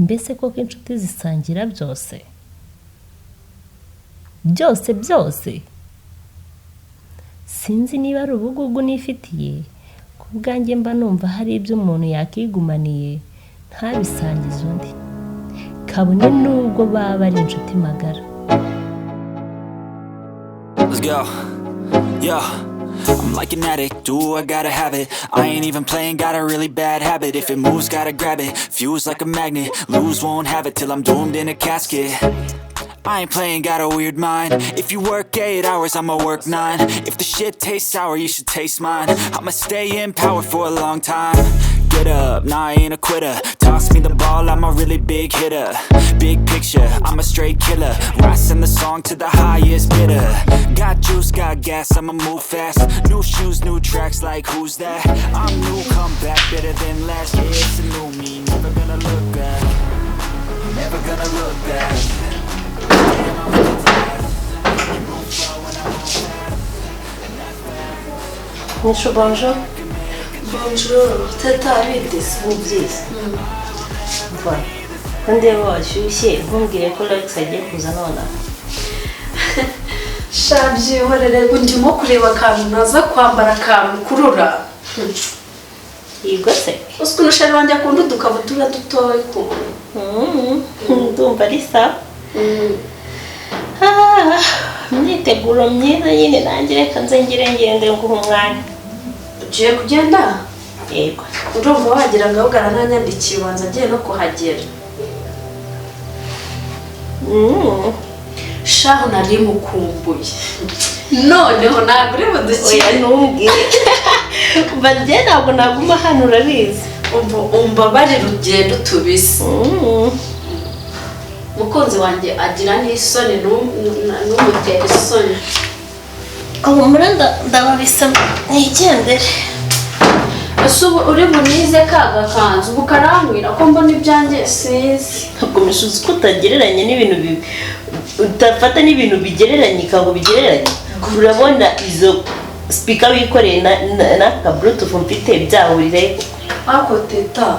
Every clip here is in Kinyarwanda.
mbese koko inshuti zisangira byose byose sinzi niba ari ubugugu nifitiye ku bwanjye mba numva hari ibyo umuntu yakigumaniye ntabisangize undi kabone nubwo baba ari inshuti magara. Let's go. Yeah. I'm like an addict, do I gotta have it. I ain't even playing, got a really bad habit. If it moves, gotta grab it. Fuse like a magnet, lose, won't have it till I'm doomed in a casket. I ain't playing, got a weird mind. If you work 8 hours, I'ma work 9. If the shit tastes sour, you should taste mine. I'ma stay in power for a long time. Get up, nah, I ain't a quitter. Toss me the ball, I'm a really big hitter. Big picture, I'm a straight killer. Rising the song to the highest bidder. Got juice, got gas, I'ma move fast. New shoes, new tracks, like who's that? I'm new, come back, better than last. Yeah, it's a new me, never gonna look back. Never gonna look back. Nisho, bonjour. Bonjour, teta bidis bubyiza. Voilà. Kandi washyushye ntumbwire ko Lex agiye kuza none. Shabye horere ndimo kureba kantu naza kwambara kamukurura. Yego se. Usikuno shari wanjye akunda udukabutura dutoye ko. Ndumva ari sawa. Myiteguro myiza nyine nanjye reka nze ngende nguha umwanya. Ugiye kugenda? Yego. Urumva wagira ngo ugana nanyandikiye ubanza agiye no kuhagera. Shaho nari mukumbuye. Noneho ntabwo uri budukiye. Oya ntumbwire. Bajye ntabwo naguma hano urabizi. Umva bari rugendo tubise. Mukunzi wanjye agira n'isoni n'umutera isoni. Abo muranda ndababisa nigendere. Asubu uri bunize kaga kanzu bukarambwira ko mbona ibyanjye sizi. Ntabwo mishuzi ko utagereranye n'ibintu bibi. Utafata n'ibintu bigereranye kago bigereranye. Urabona izo speaker wikoreye na ka bluetooth mfite byahurire. Ako teta.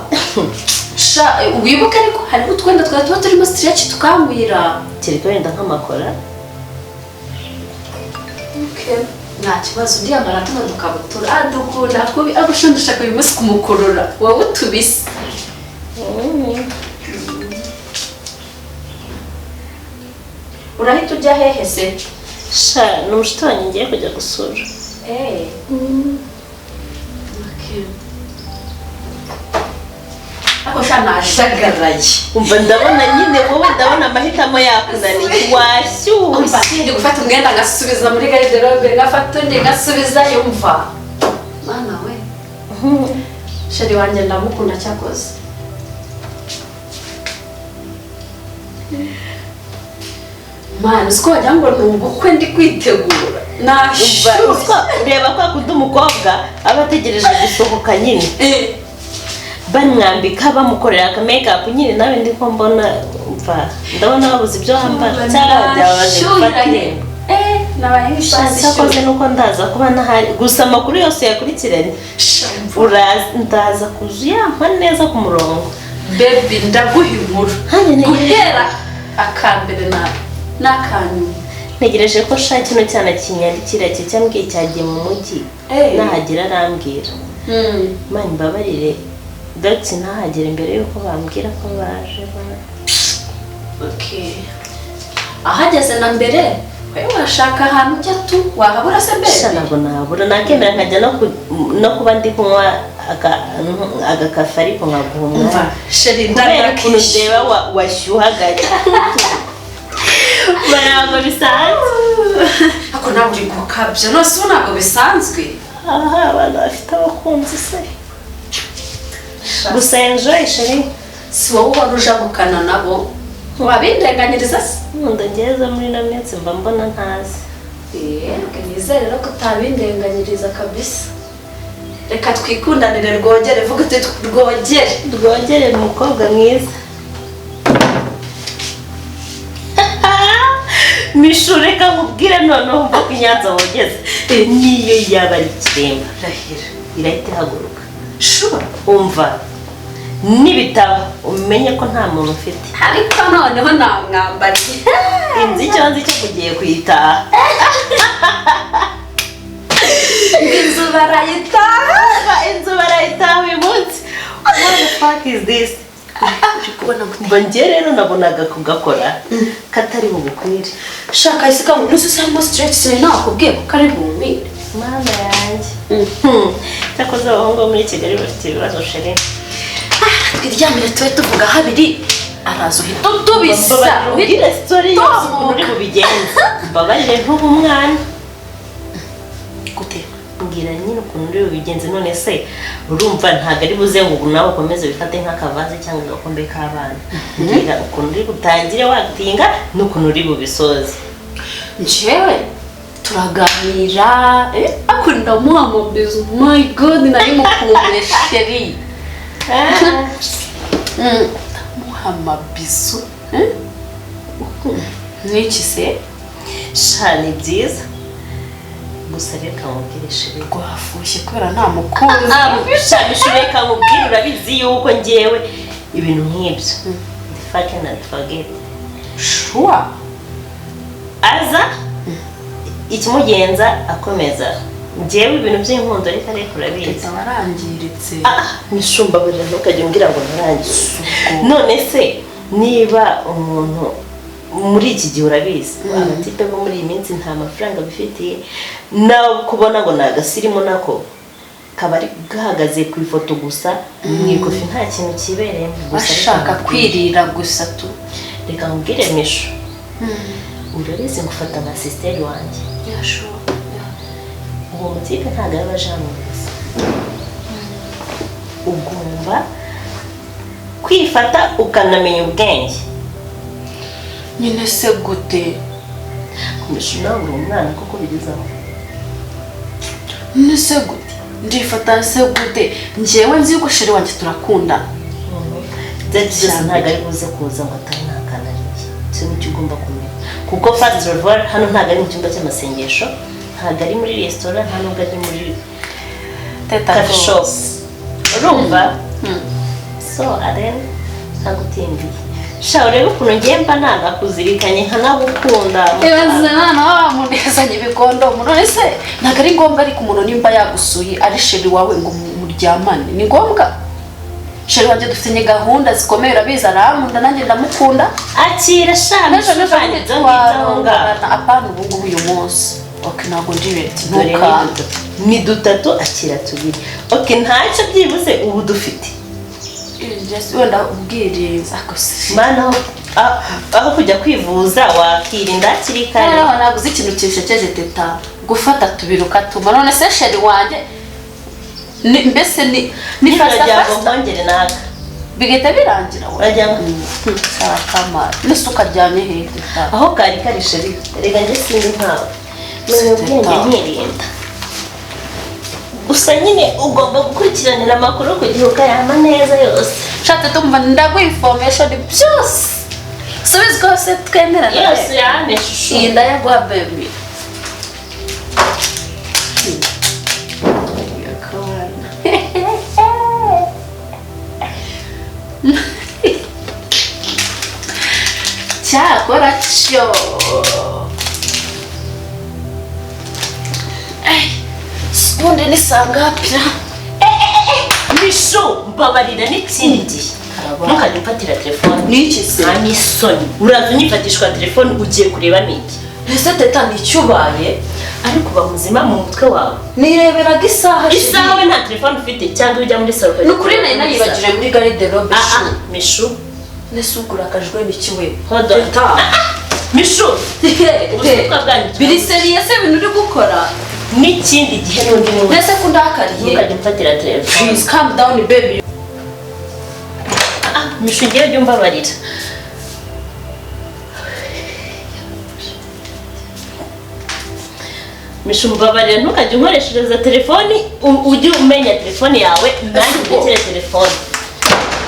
Sha wibuke ariko hari utwenda twatuba turimo stretch tukambwira. Kereka wenda nk'amakora. Okay. Nta kibazo ndi yambara tuno dukabutura adukunda twobi agushundusha uyu munsi kumukurura wowe utubise. Urahita ujya hehe se? Sha n'umushitanye ngiye kujya gusura. Okay. Ako shana shagaraye. Umva ndabona nyine wowe ndabona amahitamo yakunaniye washyushye. Ndi gufata umwenda ngasubiza muri garderobe ngafata undi ngasubiza yumva. Mana we. Shari wanjye ndamukunda cyakoze. Man, usko wagira ngo n'ubukwe ndi kwitegura. Nashuka ureba kwa kundi umukobwa aba ategereje gusohoka nyine. Bamwambika bamukorera ka makeup nyine nawe ndi ko mbona umva ndabona babuze ibyo wambara cyangwa byabaje gufatira. Nabaye nk'ishasi cyakoze nuko ndaza kuba nahari gusa amakuru yose yakurikiranye. Ndaza kuzuyampa neza ku murongo. Baby ndaguha inkuru. Guhera akambere n'akanyu. Ntegereje ko sha kino cyana kinyandikira cye cyambwiye cyagiye mu mujyi. Nahagira arambwira. Mani mbabarire. Dati nahagera imbere yuko bambwira ko baje. Okay. Ahageze na mbere wewe washaka ahantu ujya tu wahabura se mbere? Sha nabwo nabura nakemera nkajya no kuba ndi kunywa agakafe ariko nkaguhumwa. Sheri ndakisheba washyuhagaye. Barago bisanzwe. Ako ntabwo uri gukabya no se ntabwo bisanzwe. Aha abantu bafite abakunzi se. Gusa enjoy sheri. Si wowe wari ujabukana nabo. Wabindenganyiriza se? Ndageza muri na minsi mba mbona ntazi. Nizere rero ko utabindenganyiriza kabisa. Reka twikundanire rwogere vuga uti rwogere umukobwa mwiza. Mishureka mubwire noneho mvuga inyanza wogeze. Niyo yaba ari kiremba. Irahita haguruka. Sure. Umva. n'ibitabo umenye ko nta muntu ufite ariko noneho namwambariye inzi icyo nzi cyo mugiye kuyitaha inzu barayitaha uyu munsi. What the fuck is this? Njye rero nabonaga kugakora katari bugukwire. shaka isika mu nusu samo straight se nakubwiye ko kari bumire Mama yanjye. Cyakoze abahungu muri Kigali bafite ibibazo sheri. twiryamire tuwe tuvuga habiri arazo hito tubisa ubwire story yose ukuntu uri bubigenza. Mbabarire ntuba umwana. gute Mbwira nyine ukuntu uri bubigenze none se urumva ntago ari buze ngo nawe ukomeze bifate nk'akavaze cyangwa agakombe k'abana. Mbwira ukuntu uri butangire watinga n'ukuntu uri bubisoze. njyewe turaganira akunda muhamabizu my god nari mukumbuye sheri muhamabizu niki se shani byiza gusa reka mubwire sheri rwafushye kubera nta mukunzi reka mubwire urabizi yuko njyewe ibintu nk'ibyo the fucking and forget sure aza ikimugenza akomeza njyewe ibintu by'inkundo reka urabizi teta warangiritse mishumba buri ntukajya umbwira ngo ntarangize none se niba umuntu muri iki gihe urabizi abatipe bo muri iyi minsi nta mafaranga bifitiye nawe kubona ngo ni agasirimu nako kaba ari gahagaze ku ifoto gusa mu ikofi nta kintu kibereyemo bashaka kwirira gusa tu reka nkubwire misho urabizi ngufata nka sisiteri wanjye uwo mutipe ntabwo aba ajanuriza ugomba kwifata ukanamenya ubwenge nyine se gute kumisha nawe uri umwana kuko bigezaho nyine se gute ndifata se gute njyewe nzi yuko sheri wanjye turakundana byose ntabwo ari buze kuza ngo atanakanariye si nicyo ugomba kumenya kuko fati revoir hano ntabwo ari mu cyumba cy'amasengesho ntabwo ari muri resitora nta nubwo ari muri cafe shop urumva so then ntagutindiye sha urebe ukuntu ngiye mba nagakuzirikanye nkanagukunda ibaze nana wamunezanye ibigondo umuntu ese ntabwo ari ngombwa ariko umuntu nimba yagusuye ari sheri wawe ngo muryamane ni ngombwa sheri wanjye dufitanye gahunda zikomeye urabizi arankunda nanjye ndamukunda akira sha nishobanye twangana apana ubu ngubu uyu munsi ok ntabwo ndireti ntukanda ni dutatu akira tubiri ok ntacyo byibuze ubu dufite wenda ubwiriza gusa mana aho kujya kwivuza wakirinda hakiri kare ntabwo uzi ikintu kishekeje teta gufata tubiri ukatuma none se sheri wanjye mbese ni fasita ngongere naka bigahita birangira urajya sawa kamara n'isuka ryanye he teta aho kari kari sheri rega njye sindi nkawe menya ubwenge nkirinda gusa nyine ugomba gukurikiranira amakuru kugira ukayama neza yose nshatse tumva ndaguha information byose subiza rwose twemerana yose yane shusho iyi ndayaguha baby cyakora cyo ubundi ni sangapira misho mbabarira n'ikindi gihe ntukajya ufatira telefone n'iki se nta n'isoni uraza unyifatishwa telefone ugiye kureba n'iki ese teta nticyubaye ariko uba muzima mu mutwe wawe nireberaga isaha we nta telefone ufite cyangwa ujya muri salo ni ukuri nari nayibagije muri garderobe mishu nese ugura akajwe n'ikiwe teta mishu biri seriye se ibintu uri gukora n'ikindi gihe n'undi muntu nese ko ndakariye ntukajya ufatira telefone please calm down baby mishu ngewe ujya umbabarira mishu mbabarira ntukajya unkoreshereza telefoni ujye umenya telefone yawe nanjye urekere telefone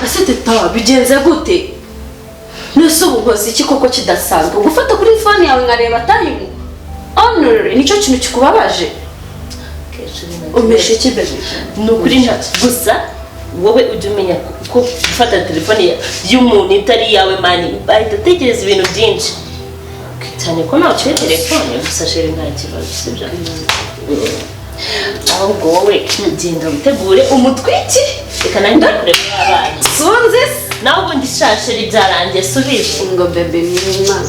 ese teta bigenze gute nese ubu nkoze iki koko kidasanzwe gufata kuri phone yawe nkareba time honor nicyo kintu kikubabaje umeshe iki baby ni ukuri gusa wowe ujye umenya ko gufata telefone y'umuntu itari yawe mani bahita utekereza ibintu byinshi cyane ko nawe uciye telefone gusa sheri nta kibazo sibyo ahubwo wowe genda witegure umutwiki reka nanjye kureba abana sunze nawe ubundi shasheri byarangiye subize ngo bebe ni umwana